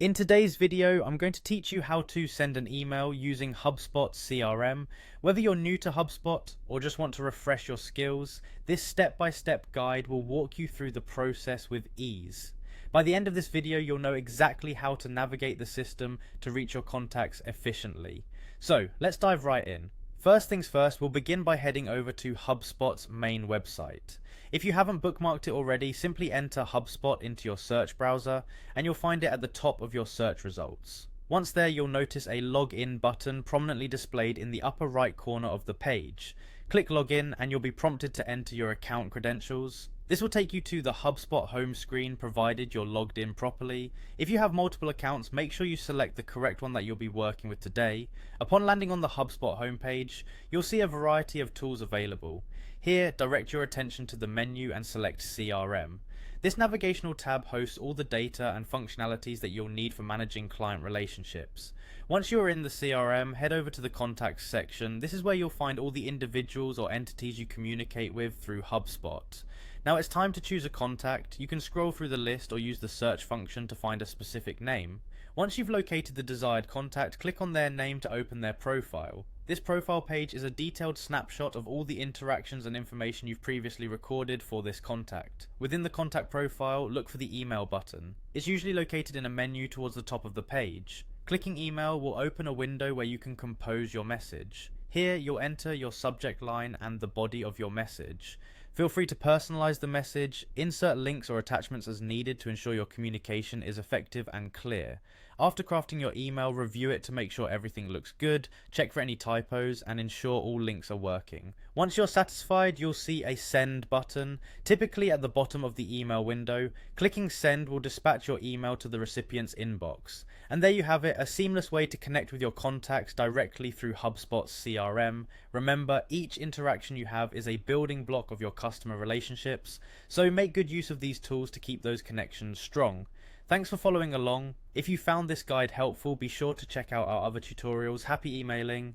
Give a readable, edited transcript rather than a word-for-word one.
In today's video, I'm going to teach you how to send an email using HubSpot CRM. Whether you're new to HubSpot or just want to refresh your skills, this step-by-step guide will walk you through the process with ease. By the end of this video, you'll know exactly how to navigate the system to reach your contacts efficiently. So let's dive right in. First things first, we'll begin by heading over to HubSpot's main website. If you haven't bookmarked it already, simply enter HubSpot into your search browser and you'll find it at the top of your search results. Once there, you'll notice a login button prominently displayed in the upper right corner of the page. Click login and you'll be prompted to enter your account credentials. This will take you to the HubSpot home screen provided you're logged in properly. If you have multiple accounts, make sure you select the correct one that you'll be working with today. Upon landing on the HubSpot homepage, you'll see a variety of tools available. Here, direct your attention to the menu and select CRM. This navigational tab hosts all the data and functionalities that you'll need for managing client relationships. Once you're in the CRM, head over to the contacts section. This is where you'll find all the individuals or entities you communicate with through HubSpot. Now it's time to choose a contact. You can scroll through the list or use the search function to find a specific name. Once you've located the desired contact, click on their name to open their profile. This profile page is a detailed snapshot of all the interactions and information you've previously recorded for this contact. Within the contact profile, look for the email button. It's usually located in a menu towards the top of the page. Clicking email will open a window where you can compose your message. Here you'll enter your subject line and the body of your message. Feel free to personalize the message, insert links or attachments as needed to ensure your communication is effective and clear. After crafting your email, review it to make sure everything looks good, check for any typos, and ensure all links are working. Once you're satisfied, you'll see a send button, typically at the bottom of the email window. Clicking send will dispatch your email to the recipient's inbox. And there you have it, a seamless way to connect with your contacts directly through HubSpot's CRM. Remember, each interaction you have is a building block of your customer relationships, so make good use of these tools to keep those connections strong. Thanks for following along. If you found this guide helpful, be sure to check out our other tutorials. Happy emailing!